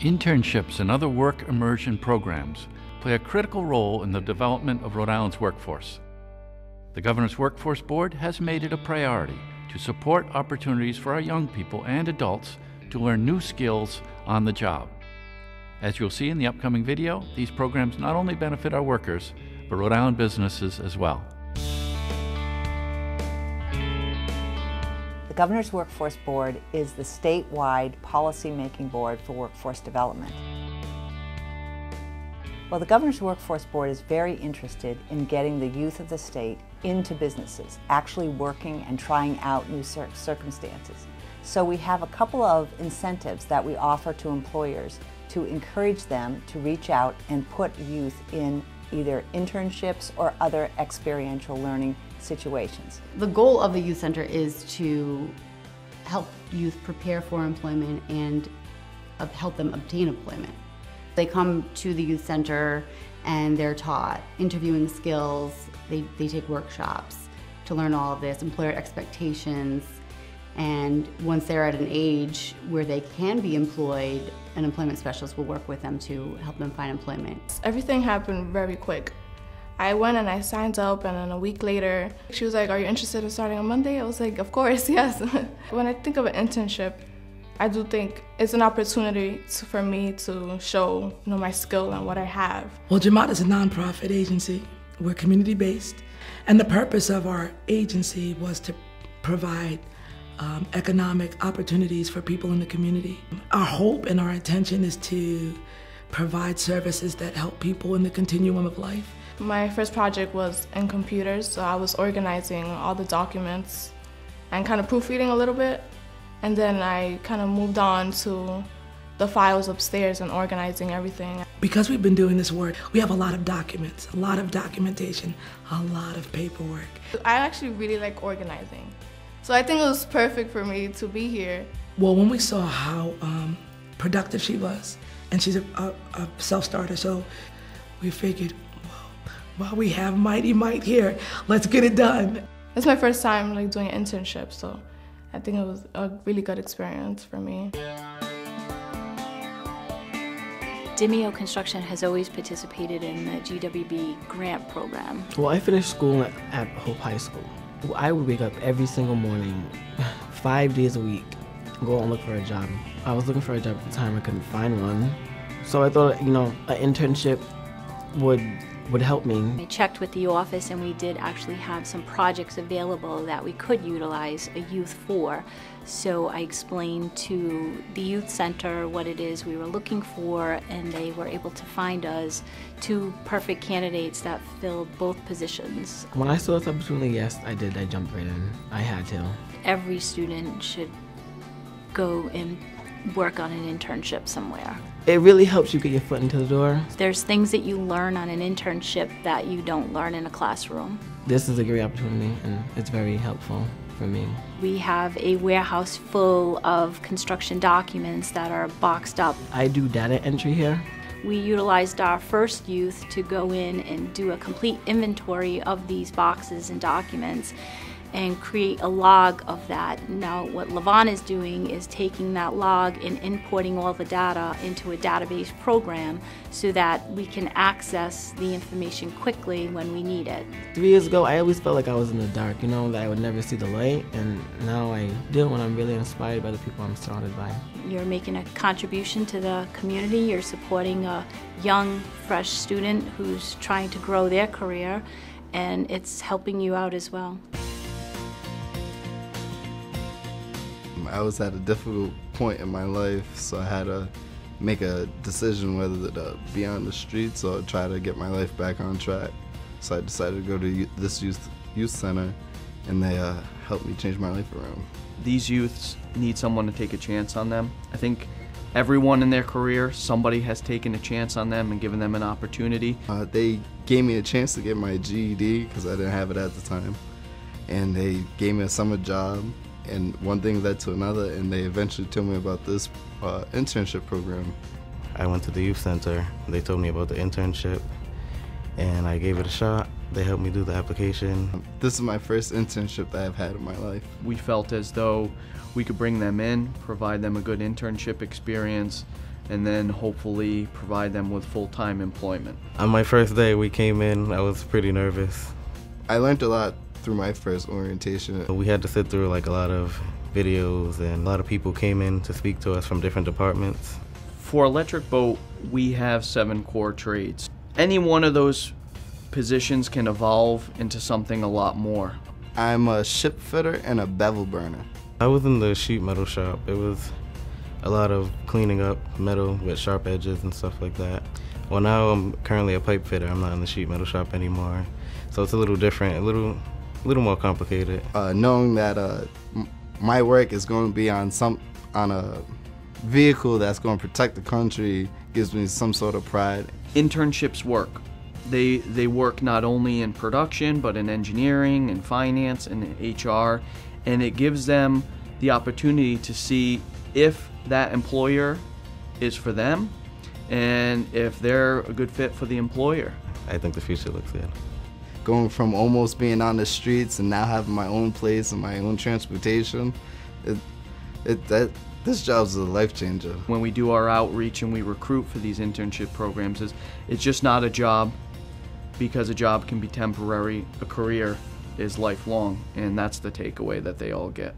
Internships and other work immersion programs play a critical role in the development of Rhode Island's workforce. The Governor's Workforce Board has made it a priority to support opportunities for our young people and adults to learn new skills on the job. As you'll see in the upcoming video, these programs not only benefit our workers, but Rhode Island businesses as well. The Governor's Workforce Board is the statewide policy-making board for workforce development. Well, the Governor's Workforce Board is very interested in getting the youth of the state into businesses, actually working and trying out new circumstances. So we have a couple of incentives that we offer to employers to encourage them to reach out and put youth in either internships or other experiential learning situations. The goal of the Youth Center is to help youth prepare for employment and help them obtain employment. They come to the Youth Center and they're taught interviewing skills, they take workshops to learn all of this, employer expectations, and once they're at an age where they can be employed, an employment specialist will work with them to help them find employment. Everything happened very quick. I went and I signed up, and then a week later, she was like, "Are you interested in starting on Monday?" I was like, "Of course, yes." When I think of an internship, I do think it's an opportunity for me to show my skill and what I have. Well, Jamad is a nonprofit agency. We're community-based, and the purpose of our agency was to provide economic opportunities for people in the community. Our hope and our intention is to provide services that help people in the continuum of life. My first project was in computers, so I was organizing all the documents and kind of proofreading a little bit. And then I kind of moved on to the files upstairs and organizing everything. Because we've been doing this work, we have a lot of documents, a lot of documentation, a lot of paperwork. I actually really like organizing. So I think it was perfect for me to be here. Well, when we saw how productive she was, and she's a self-starter, so we figured, well, we have Mighty Mite here, let's get it done. It's my first time doing an internship, so I think it was a really good experience for me. Dimeo Construction has always participated in the GWB grant program. Well, I finished school at Hope High School. I would wake up every single morning, 5 days a week, go and look for a job. I was looking for a job at the time, I couldn't find one. So I thought, an internship would help me. I checked with the office and we did actually have some projects available that we could utilize a youth for. So I explained to the youth center what it is we were looking for, and they were able to find us two perfect candidates that filled both positions. When I saw this opportunity, yes, I did. I jumped right in. I had to. Every student should go and work on an internship somewhere. It really helps you get your foot into the door. There's things that you learn on an internship that you don't learn in a classroom. This is a great opportunity, and it's very helpful for me. We have a warehouse full of construction documents that are boxed up. I do data entry here. We utilized our first youth to go in and do a complete inventory of these boxes and documents and create a log of that. Now what Levon is doing is taking that log and importing all the data into a database program so that we can access the information quickly when we need it. 3 years ago, I always felt like I was in the dark, that I would never see the light, and now I do, and I'm really inspired by the people I'm surrounded by. You're making a contribution to the community, you're supporting a young, fresh student who's trying to grow their career, and it's helping you out as well. I was at a difficult point in my life, so I had to make a decision whether to be on the streets or try to get my life back on track. So I decided to go to this youth center, and they helped me change my life around. These youths need someone to take a chance on them. I think everyone in their career, somebody has taken a chance on them and given them an opportunity. They gave me a chance to get my GED because I didn't have it at the time, and they gave me a summer job. And one thing led to another, and they eventually told me about this internship program. I went to the youth center. They told me about the internship, and I gave it a shot. They helped me do the application. This is my first internship that I've had in my life. We felt as though we could bring them in, provide them a good internship experience, and then hopefully provide them with full-time employment. On my first day we came in, I was pretty nervous. I learned a lot through my first orientation. We had to sit through like a lot of videos, and a lot of people came in to speak to us from different departments. For Electric Boat, we have 7 core trades. Any one of those positions can evolve into something a lot more. I'm a ship fitter and a bevel burner. I was in the sheet metal shop. It was a lot of cleaning up metal with sharp edges and stuff like that. Well, now I'm currently a pipe fitter. I'm not in the sheet metal shop anymore. So it's a little different, a little more complicated. Knowing that my work is going to be on a vehicle that's going to protect the country gives me some sort of pride. Internships work. They work not only in production, but in engineering, and finance, and in HR, and it gives them the opportunity to see if that employer is for them, and if they're a good fit for the employer. I think the future looks good. Going from almost being on the streets and now having my own place and my own transportation, this job's a life changer. When we do our outreach and we recruit for these internship programs, it's just not a job, because a job can be temporary, a career is lifelong, and that's the takeaway that they all get.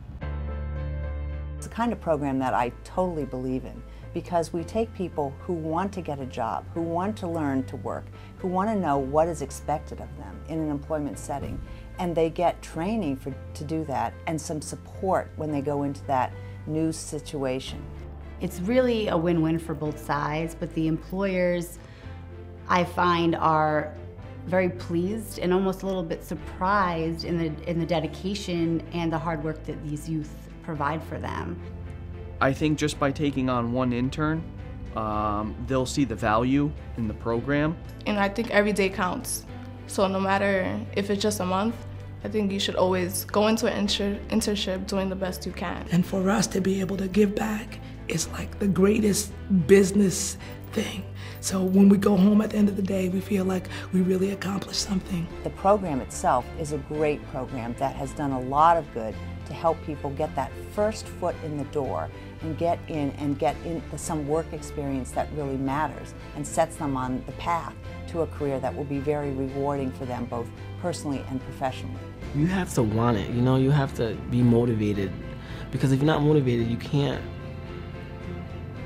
It's the kind of program that I totally believe in, because we take people who want to get a job, who want to learn to work, who want to know what is expected of them in an employment setting, and they get training to do that and some support when they go into that new situation. It's really a win-win for both sides, but the employers, I find, are very pleased and almost a little bit surprised in the dedication and the hard work that these youth provide for them. I think just by taking on one intern, they'll see the value in the program. And I think every day counts. So no matter if it's just a month, I think you should always go into an internship doing the best you can. And for us to be able to give back is like the greatest business thing. So when we go home at the end of the day, we feel like we really accomplished something. The program itself is a great program that has done a lot of good to help people get that first foot in the door and get in some work experience that really matters and sets them on the path to a career that will be very rewarding for them, both personally and professionally. You have to want it, you know, you have to be motivated, because if you're not motivated,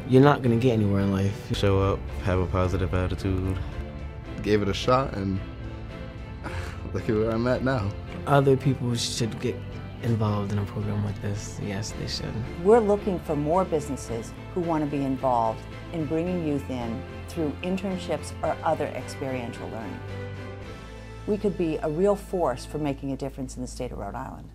you're not gonna get anywhere in life. Show up, have a positive attitude. Gave it a shot, and look at where I'm at now. Other people should get involved in a program like this. Yes, they should. We're looking for more businesses who want to be involved in bringing youth in through internships or other experiential learning. We could be a real force for making a difference in the state of Rhode Island.